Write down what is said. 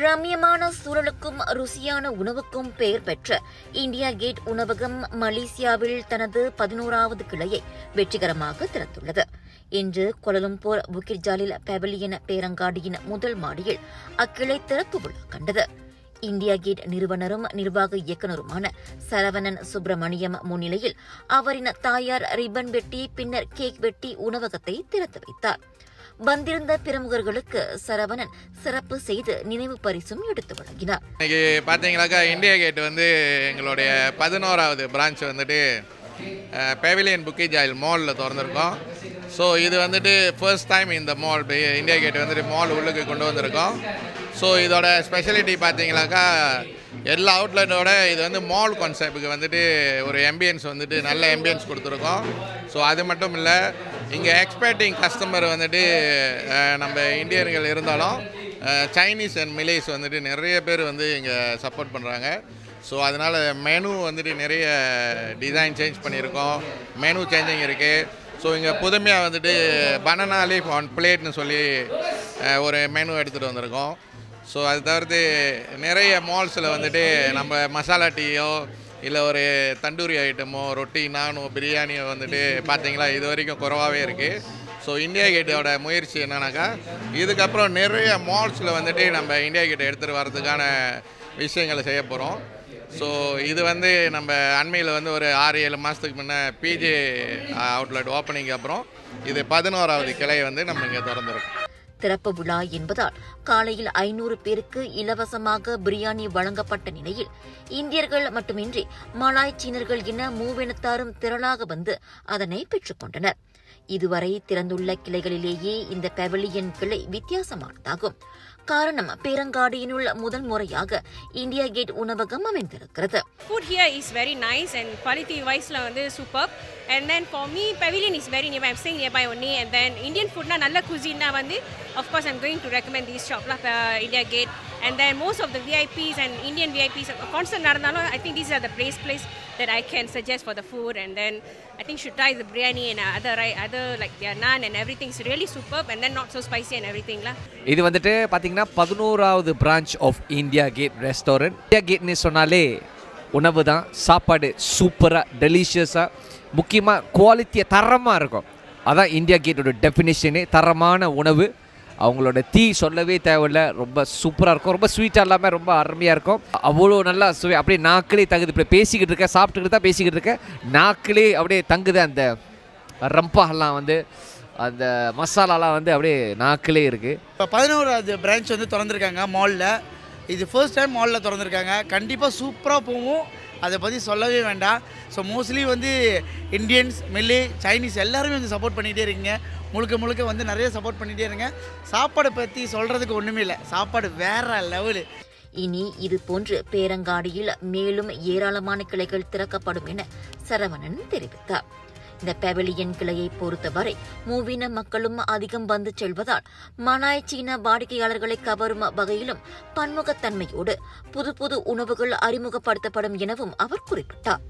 ரம்யமான சூழலுக்கும் ருசியான உணவுக்கும் பெயர் பெற்ற இந்தியா கேட் உணவகம் மலேசியாவில் தனது 11வது கிளையை வெற்றிகரமாக திறந்துள்ளது. இன்று கோலாலம்பூர் புக்கிட் ஜாலில் பெவிலியன் பேரங்காடியின் முதல் மாடியில் அக்கிளை திறப்பு விழா கண்டது. இந்தியா கேட் நிறுவனரும் நிர்வாக இயக்குநருமான சரவணன் சுப்பிரமணியம் முன்னிலையில் அவரின் தாயார் ரிப்பன் வெட்டி பின்னர் கேக் வெட்டி உணவகத்தை திறந்து வைத்தார். வந்திருந்த பிரமுகர்களுக்கு சரவணன் சிறப்பு செய்து நினைவு பரிசும் எடுத்து வழங்கினார். இன்னைக்கு பார்த்தீங்கன்னாக்கா இந்தியா கேட் எங்களுடைய 11வது பிரான்ச் பெவிலியன் புக்கிட் ஜாயில் மாலில் திறந்துருக்கோம். ஸோ இது ஃபர்ஸ்ட் டைம் இந்த மால் இந்தியா கேட் மால் உள்ளுக்கு கொண்டு வந்திருக்கோம். ஸோ இதோட ஸ்பெஷாலிட்டி பார்த்தீங்கன்னாக்கா எல்லா அவுட்லெட்டோட இது மால் கான்செப்டுக்கு ஒரு எம்பியன்ஸ் நல்ல எம்பியன்ஸ் கொடுத்துருக்கோம். ஸோ அது மட்டும் இல்லை, இங்கே எக்ஸ்பெக்டிங் கஸ்டமர் நம்ம இந்தியர்கள் இருந்தாலும் சைனீஸ் அண்ட் மிலேஸ் நிறைய பேர் இங்கே சப்போர்ட் பண்ணுறாங்க. ஸோ அதனால் மெனு நிறைய டிசைன் சேஞ்ச் பண்ணியிருக்கோம். மெனு சேஞ்சிங் இருக்குது. ஸோ இங்கே புதுமையாக பனானா லீஃப் ஆன் பிளேட்னு சொல்லி ஒரு மெனு எடுத்துகிட்டு வந்திருக்கோம். ஸோ அது தவிர்த்து நிறைய மால்ஸில் நம்ம மசாலா டீயோ இல்லை ஒரு தண்டூரி ஐட்டமோ ரொட்டி நானோ பிரியாணியோ பார்த்தீங்களா இது வரைக்கும் குறைவாகவே இருக்குது. ஸோ இந்தியா கேட்டோட முயற்சி என்னன்னாக்கா இதுக்கப்புறம் நிறைய மால்ஸில் நம்ம இந்தியா கேட்டை எடுத்துகிட்டு வரதுக்கான விஷயங்களை செய்ய போகிறோம். ஸோ இது நம்ம அண்மையில் ஒரு 6-7 மாதத்துக்கு முன்னே பிஜே அவுட்லெட் ஓப்பனிங் அப்புறம் இது 11வது கிளை நம்ம இங்கே திறந்துருக்கோம். திறப்பு விழா என்பதால் காலையில் 500 பேருக்கு இலவசமாக பிரியாணி வழங்கப்பட்ட நிலையில் இந்தியர்கள் மட்டுமின்றி மலாய் சீனர்கள் என மூவினத்தாரும் திரளாக வந்து அதனை பெற்றுக் கொண்டனர். இதுவரை திறந்துள்ள கிளைகளிலேயே இந்த பெவிலியன் கிளை வித்தியாசமானதாகும். காரணம், பேரங்காடியினுள் முதல் முறையாக இந்தியா கேட் உணவகம் அமைந்திருக்கிறது. Food here is very nice and quality wise superb. And then for me, Pavilion is very nearby. I'm staying nearby only. And then Indian food na nalla cuisine na of course I'm going to recommend this shop India Gate. And then most of the VIPs and Indian VIPs concert nadandalo, I think these are the place that I can suggest for the food. And then I think should try the biryani and other like their naan and everything is really superb and then not so spicy and everything la. இது பாத்தீங்கன்னா 11வது branch of India gate restaurant. India கேட்னு சொன்னாலே உணவு தான். சாப்பாடு சூப்பராக டெலிஷியஸாக, முக்கியமாக குவாலிட்டியாக தரமாக இருக்கும். அதான் இந்தியா கேட்டோட டெஃபினேஷனே, தரமான உணவு. அவங்களோட டீ சொல்லவே தேவையில்லை, ரொம்ப சூப்பராக இருக்கும். ரொம்ப ஸ்வீட்டாக இல்லாமல் ரொம்ப அருமையாக இருக்கும். அவ்வளோ நல்லா சுவை, அப்படியே நாக்கிலே தங்குது. இப்படி பேசிக்கிட்டு இருக்கேன், சாப்பிட்டுக்கிட்டு தான் பேசிக்கிட்டு இருக்கேன், நாக்கிலே அப்படியே தங்குது. அந்த ரம்பாலாம் அந்த மசாலாலாம் அப்படியே நாக்கிலே இருக்குது. இப்போ 11வது பிரான்ச் திறந்துருக்காங்க மாலில். இது ஃபர்ஸ்ட் டைம் மாலில் திறந்துருக்காங்க. கண்டிப்பாக சூப்பராக போகும், அதை பற்றி சொல்லவே வேண்டாம். ஸோ மோஸ்ட்லி இந்தியன்ஸ், மில்லே, சைனீஸ் எல்லாருமே சப்போர்ட் பண்ணிகிட்டே இருக்கீங்க. முழுக்க நிறைய சப்போர்ட் பண்ணிகிட்டே இருங்க. சாப்பாடை பற்றி சொல்கிறதுக்கு ஒன்றுமே இல்லை, சாப்பாடு வேறு லெவலு. இனி இது போன்று பேரங்காடியில் மேலும் ஏராளமான கிளைகள் திறக்கப்படும் என சரவணன் தெரிவித்தார். இந்த பெவிலியன் கிளையை பொறுத்தவரை மூவின மக்களும் அதிகம் வந்து செல்வதால் மலாய் சீன வாடிக்கையாளர்களை கவரும் வகையிலும் பன்முகத்தன்மையோடு புது உணவுகள் அறிமுகப்படுத்தப்படும் எனவும் அவர் குறிப்பிட்டார்.